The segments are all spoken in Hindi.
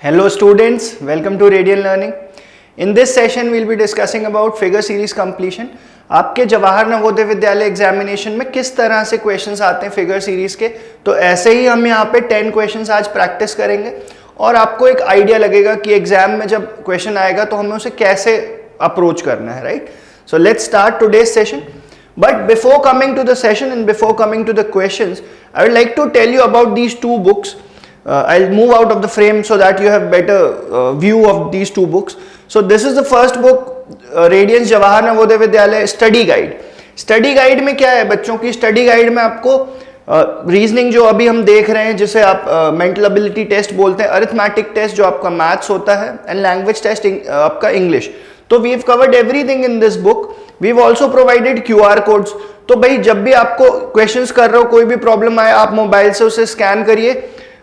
Hello students, welcome to Radiant Learning. In this session we'll be discussing about figure series completion. आपके जवाहर नवोदय विद्यालय एग्जामिनेशन में किस तरह से क्वेश्चंस आते हैं फिगर सीरीज के, तो ऐसे ही हम यहाँ पे 10 क्वेश्चंस आज प्रैक्टिस करेंगे और आपको एक आइडिया लगेगा कि एग्जाम में जब क्वेश्चन आएगा तो हमें उसे कैसे अप्रोच करना है, right? So let's start today's session. But before coming to the session and before coming to the questions, I would like to tell you about these two books. I'll move out of the frame so that you have better view of these two books. So this is the first book, Radiance Jawahar Navodaya Vidyalaya study guide. Study guide में क्या है बच्चों की? स्टडी गाइड में आपको रीजनिंग जो अभी हम देख रहे हैं, जिसे आप मेंटल एबिलिटी टेस्ट बोलते हैं, अरिथमेटिक टेस्ट जो आपका मैथ्स होता है, एंड लैंग्वेज टेस्ट आपका इंग्लिश. तो we have covered everything in this book. We have also provided QR codes. तो भाई जब भी आपको क्वेश्चंस कर रहे हो, कोई भी प्रॉब्लम आए, आप मोबाइल से उसे स्कैन करिए,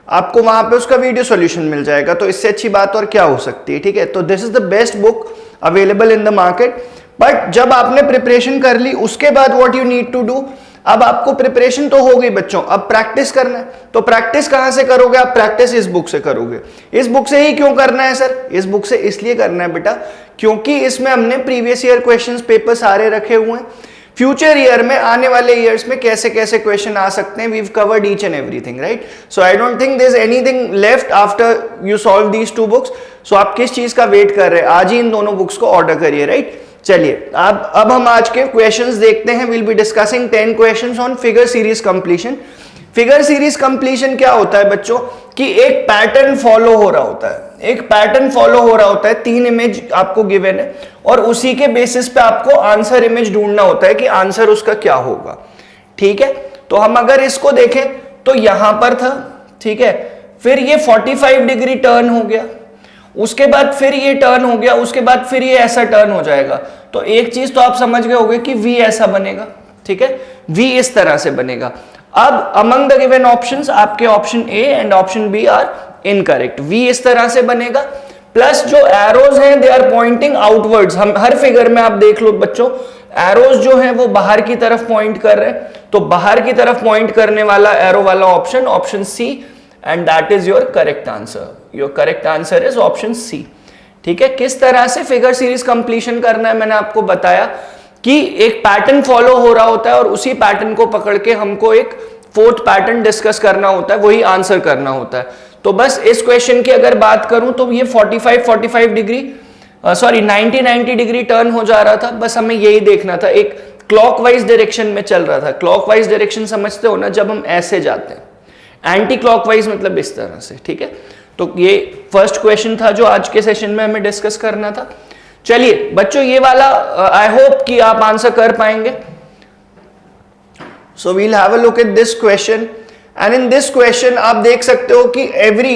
आपको वहां पे उसका वीडियो सॉल्यूशन मिल जाएगा. तो इससे अच्छी बात और क्या हो सकती है, ठीक है? तो this is the best book available in the market. But जब आपने प्रिपरेशन कर ली, उसके बाद what you need to do, अब आपको प्रिपरेशन तो हो गई बच्चों, अब प्रैक्टिस करना है. तो प्रैक्टिस कहां से करोगे आप? प्रैक्टिस इस बुक से करोगे. इस बुक से ही क्यों करना है सर? इस बुक से इसलिए करना है बेटा क्योंकि इसमें हमने प्रीवियस ईयर क्वेश्चंस पेपर सारे रखे हुए हैं. फ्यूचर ईयर में, आने वाले ईयर्स में कैसे कैसे क्वेश्चन आ सकते हैं, we have covered each and everything, right? So I don't think there is anything left after you solve these two books. सो आप किस चीज का वेट कर रहे हैं? आज ही इन दोनों बुक्स को ऑर्डर करिए, राइट? चलिए अब हम आज के क्वेश्चंस देखते हैं. Will be discussing 10 questions on figure series completion. Figure series completion क्या होता है बच्चों कि एक पैटर्न फॉलो हो रहा होता है. एक पैटर्न फॉलो हो रहा होता है, 3 इमेज आपको गिवन है और उसी के बेसिस पे आपको आंसर इमेज ढूंढना होता है कि आंसर उसका क्या होगा, ठीक है? तो हम अगर इसको देखें तो यहां पर था, ठीक है, फिर ये 45 डिग्री टर्न हो गया, उसके बाद फिर ये टर्न हो गया, उसके बाद फिर ये ऐसा टर्न हो जाएगा. तो एक चीज तो आप समझ गए होंगे कि V ऐसा बनेगा, ठीक है? V इस तरह से बनेगा. अब अमंग द गिवन ऑप्शंस आपके option A and option B are incorrect. V इस तरह से बनेगा, प्लस जो एरोज हैं दे आर पॉइंटिंग आउटवर्ड्स. हम हर फिगर में आप देख लो बच्चों, एरोज जो हैं वो बाहर की तरफ पॉइंट कर रहे हैं. तो बाहर की तरफ पॉइंट करने वाला एरो वाला option, option C, and that is your correct answer. Your correct answer is option C, ठीक है? किस तरह से फिगर सीरीज कंप्लीशन करना है मैंने आपको बताया कि एक पैटर्न फॉलो हो रहा होता है और उसी पैटर्न को पकड़ के हमको एक फोर्थ पैटर्न डिस्कस करना होता है, वही आंसर करना होता है. तो बस इस क्वेश्चन की अगर बात करूं तो ये 45 डिग्री 90 डिग्री टर्न हो जा रहा था. बस हमें यही देखना था, एक क्लॉकवाइज डायरेक्शन में चल रहा था. क्लॉकवाइज डायरेक्शन समझते हो ना, जब हम ऐसे जाते हैं, एंटी क्लॉकवाइज मतलब इस तरह से, ठीक है? तो ये फर्स्ट क्वेश्चन था जो आज के सेशन में हमें डिस्कस करना था. चलिए बच्चों, ये वाला आई होप कि आप आंसर कर पाएंगे. So we'll have a look at this question, and in this question आप देख सकते हो कि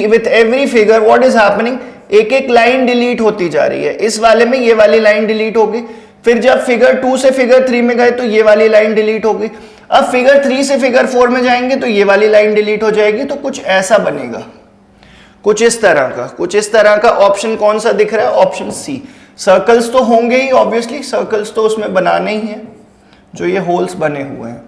with every figure what is happening, एक एक लाइन डिलीट होती जा रही है. इस वाले में ये वाली लाइन डिलीट होगी, फिर जब फिगर 2 से फिगर 3 में गए तो ये वाली लाइन डिलीट होगी. अब फिगर 3 से फिगर 4 में जाएंगे तो ये वाली लाइन डिलीट हो जाएगी. तो कुछ ऐसा बनेगा, कुछ इस तरह का. ऑप्शन कौन सा दिख रहा है? Option C. सर्कल्स तो होंगे ही, ऑब्वियसली सर्कल्स तो उसमें बनाने ही हैं जो ये होल्स बने हुए हैं.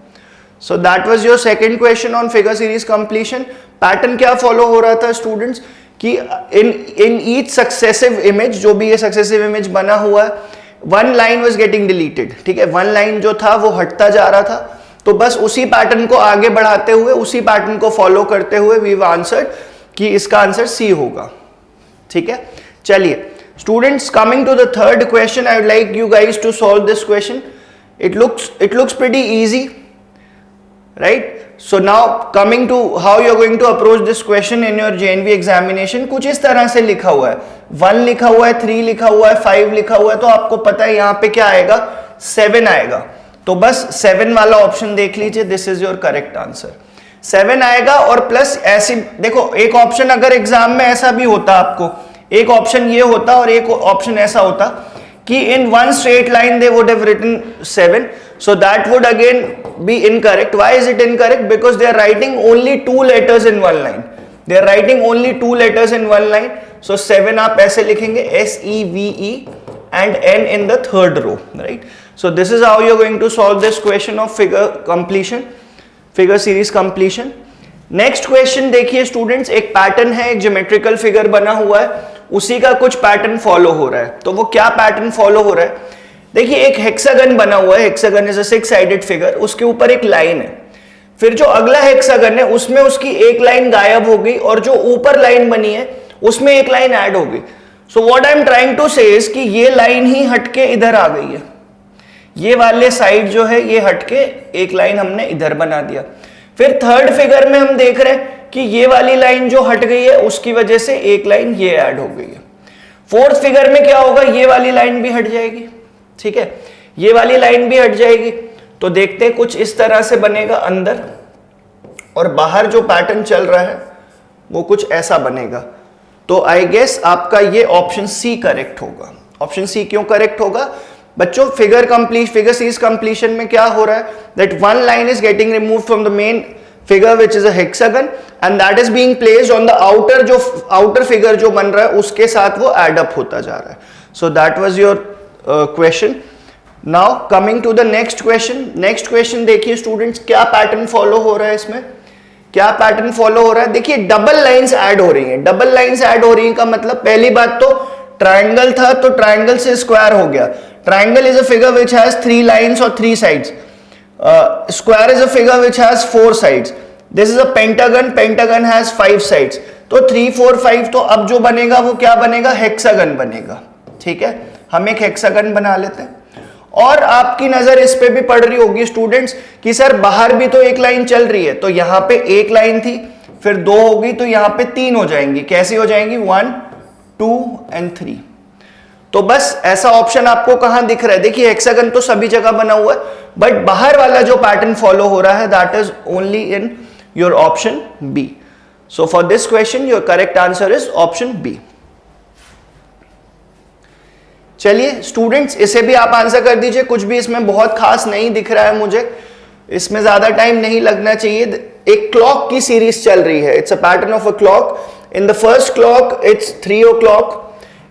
सो that was your second question on figure series completion. Pattern क्या फॉलो हो रहा था स्टूडेंट्स कि इन ईच सक्सेसिव इमेज, जो भी ये सक्सेसिव इमेज बना हुआ है, one line was getting deleted, ठीक है? वन लाइन जो था वो हटता जा रहा था. तो बस उसी पैटर्न को आगे बढ़ाते हुए, उसी पैटर्न को फॉलो करते हुए वी हैव आंसर्ड कि इसका आंसर C होगा, ठीक है? चलिए students, coming to the third question, I would like you guys to solve this question. It looks pretty easy, right? So now coming to how you are going to approach this question in your JNV examination. कुछ इस तरह से लिखा हुआ है, 1 लिखा हुआ है, 3 लिखा हुआ है, 5 लिखा हुआ है. तो आपको पता है यहाँ पे क्या आएगा? 7 आएगा. तो बस 7 वाला ऑप्शन देख लीजिए, this is your correct answer. 7 आएगा. और प्लस ऐसी देखो, एक ऑप्शन अगर एग्जाम में ऐसा भी होता, आपको एक ऑप्शन ये होता और एक ऑप्शन ऐसा होता कि in one straight line they would have written 7, so that would again be incorrect. Why is it incorrect? Because they are writing only 2 letters in one line. They are writing only 2 letters in one line. So 7 आप ऐसे लिखेंगे, SEVE and N in the third row, right? So this is how you are going to solve this question of figure completion, figure series completion. Next question देखिए स्टूडेंट्स, एक पैटर्न है, एक ज्योमेट्रिकल फिगर बना हुआ है, उसी का कुछ पैटर्न फॉलो हो रहा है। तो वो क्या पैटर्न फॉलो हो रहा है? देखिए एक हेक्सागन बना हुआ है, hexagon is a 6 sided figure, उसके ऊपर एक लाइन है, फिर जो अगला हेक्सागन है उसमें उसकी एक लाइन गायब हो गई और जो ऊपर लाइन बनी है उसमें एक लाइन ऐड हो गई। So what I am trying to say is कि ये लाइन ही हटके इधर आ गई है, ये वाले साइड जो है ये हटके एक लाइन हमने इधर बना दिया। फिर थर्ड फिगर में हम देख रहे हैं कि ये वाली लाइन जो हट गई है उसकी वजह से एक लाइन ये ऐड हो गई है। फोर्थ फिगर में क्या होगा, ये वाली लाइन भी हट जाएगी, ठीक है, ये वाली लाइन भी हट जाएगी। तो देखते हैं कुछ इस तरह से बनेगा अंदर, और बाहर जो पैटर्न चल रहा है वो कुछ ऐसा बनेगा। तो आई गेस आपका ये ऑप्शन सी करेक्ट होगा। ऑप्शन सी क्यों करेक्ट होगा बच्चों? फिगर सीरीज कंप्लीशन में क्या हो रहा है, that one line is getting remove from the main figure which is a hexagon and that is being placed on the outer figure जो बन रहा है उसके साथ वो एड अप होता जा रहा है। So that was your question. Now coming to the next question. Next question देखिए स्टूडेंट्स, क्या पैटर्न फॉलो हो रहा है इसमें? क्या पैटर्न फॉलो हो रहा है? देखिए डबल लाइंस ऐड हो रही हैं। डबल लाइंस ऐड हो रही हैं का मतलब, पहली बात तो ट्राइंगल था तो ट्राइंगल से स्क्वायर हो गया। Triangle is a figure which has 3 lines और 3 sides. Square is a figure which has 4 sides. This is a pentagon, pentagon has 5 sides. तो 3 4 5, तो अब जो बनेगा वो क्या बनेगा? हेक्सागन बनेगा, ठीक है। हम एक हेक्सागन बना लेते हैं। और आपकी नजर इस पे भी पड़ रही होगी स्टूडेंट्स कि सर बाहर भी तो एक लाइन चल रही है, तो यहां पे एक लाइन थी, फिर 2 होगी, तो यहां पे 3 हो जाएंगी। कैसी हो जाएंगी? 1 2 एंड 3। तो बस ऐसा ऑप्शन आपको कहां दिख रहा है? देखिए हेक्सागन तो सभी जगह बना हुआ है, बट बाहर वाला जो पैटर्न फॉलो हो रहा है that is only in your option B. So for this question your correct answer is option B. चलिए स्टूडेंट्स, इसे भी आप आंसर कर दीजिए। कुछ भी इसमें बहुत खास नहीं दिख रहा है मुझे, इसमें ज्यादा टाइम नहीं लगना चाहिए। एक क्लॉक की सीरीज चल रही है, it's a pattern of a clock. In the first clock it's 3 o'clock,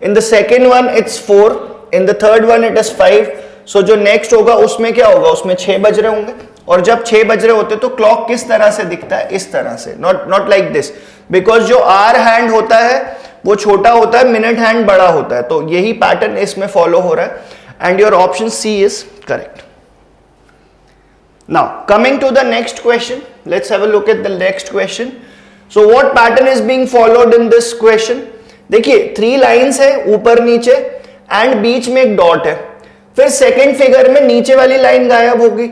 in the second one it's 4, in the third one it is 5। सो जो नेक्स्ट होगा उसमें क्या होगा? उसमें 6 बज रहे होंगे। और जब 6 बज रहे होते तो क्लॉक किस तरह से दिखता है? इस तरह से, नॉट लाइक दिस, बिकॉज जो आर हैंड होता है वो छोटा होता है, मिनट हैंड बड़ा होता है। तो यही पैटर्न इसमें फॉलो हो रहा है and your option C is correct. Now coming to the next question, let's have a look at the next question. So what pattern is being followed in this question? देखिए 3 लाइंस है ऊपर नीचे एंड बीच में एक डॉट है। फिर सेकेंड फिगर में नीचे वाली लाइन गायब होगी,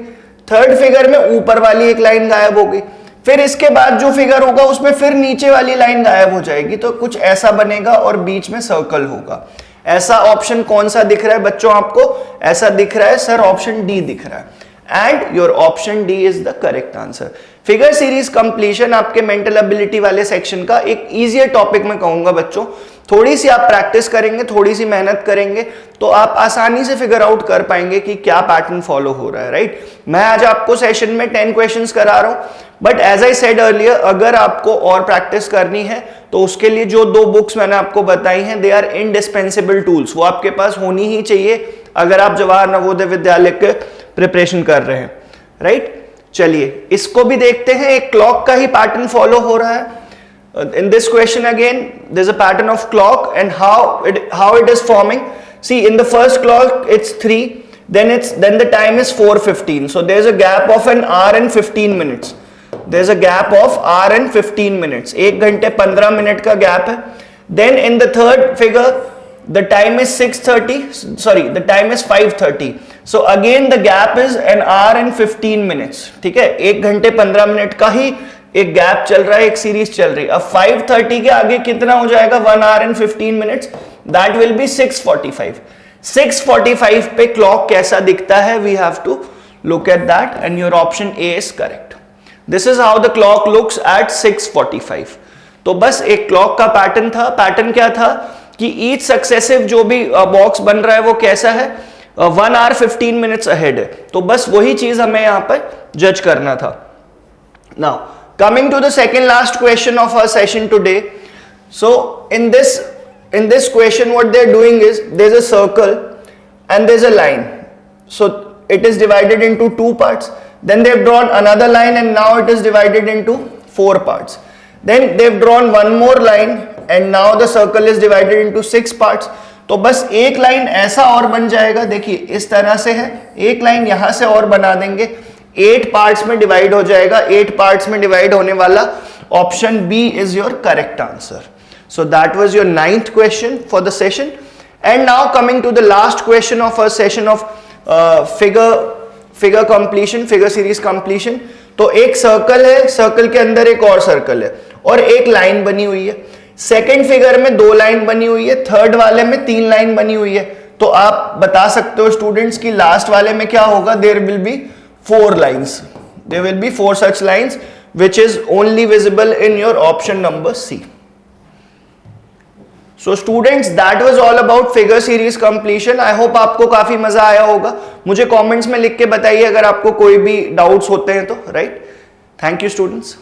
थर्ड फिगर में ऊपर वाली एक लाइन गायब होगी, फिर इसके बाद जो फिगर होगा उसमें फिर नीचे वाली लाइन गायब हो जाएगी। तो कुछ ऐसा बनेगा और बीच में सर्कल होगा। ऐसा ऑप्शन कौन सा दिख रहा है बच्चों आपको? ऐसा दिख रहा है सर, ऑप्शन डी दिख रहा है and your option D is the correct answer. Figure series completion आपके मेंटल एबिलिटी वाले सेक्शन का एक इजियर टॉपिक मैं कहूंगा बच्चों। थोड़ी सी आप प्रैक्टिस करेंगे, थोड़ी सी मेहनत करेंगे तो आप आसानी से फिगर आउट कर पाएंगे कि क्या पैटर्न फॉलो हो रहा है, राइट। मैं आज आपको सेशन में 10 क्वेश्चंस करा रहा हूं, but as I said earlier, अगर आपको और प्रैक्टिस करनी है तो उसके लिए जो 2 बुक्स मैंने आपको बताई हैं दे आर इंडिस्पेंसिबल टूल्स, वो आपके पास होनी ही चाहिए अगर आप जवाहर नवोदय विद्यालय के प्रिपरेशन कर रहे हैं, राइट। चलिए इसको भी देखते हैं, एक क्लॉक का ही पैटर्न फॉलो हो रहा है। In this question again, there's a pattern of clock and how it is forming. See, in the first clock it's 3, then the time is 4:15. So there's a gap of an hour and 15 minutes. There's a gap of hour and 15 minutes. 1 घंटे 15 मिनट का गैप है। Then in the third figure, the time is 6:30. Sorry, the time is 5:30. So again the gap is an hour and 15 minutes. ठीक है, 1 घंटे 15 मिनट का ही एक गैप चल रहा है, एक सीरीज चल रही है। अब 5:30 के आगे कितना हो जाएगा? 1 hour and 15 minutes. That will be 6:45. 6:45 पे क्लॉक कैसा दिखता है? We have to look at that and your option A is correct. This is how the clock looks at 6:45. तो बस एक क्लॉक का पैटर्न था। पैटर्न क्या था कि ईच सक्सेसिव जो भी बॉक्स बन रहा है वो कैसा है? 1 hour 15 minutes ahead है। तो बस वही चीज हमें यहां पर जज करना था। Now coming to the second last question of our session today. So in this question what they're doing is there's a circle and there's a line. So it is divided into 2 parts. Then they've drawn another line and now it is divided into 4 parts. Then they've drawn one more line and now the circle is divided into 6 parts. तो बस एक लाइन ऐसा और बन जाएगा, देखिए इस तरह से है, एक लाइन यहां से और बना देंगे, 8 पार्ट्स में डिवाइड हो जाएगा. 8 पार्ट्स में डिवाइड होने वाला option B is your correct answer. So that was your 9th question for the session. And now coming to the last question of our session of figure completion, figure series completion. तो एक सर्कल है, सर्कल के अंदर एक और सर्कल है और एक लाइन बनी हुई है. सेकेंड फिगर में 2 लाइन बनी हुई है, थर्ड वाले में 3 लाइन बनी हुई है. तो आप बता सकते हो स्टूडेंट्स की लास्ट वाले में क्या होगा. There will be 4 lines, there will be 4 such lines which is only visible in your option number C. So students, that was all about figure series completion. I hope आपको काफी मजा आया होगा. मुझे कमेंट्स में लिख के बताइए अगर आपको कोई भी डाउट्स होते हैं तो, राइट. Thank you students.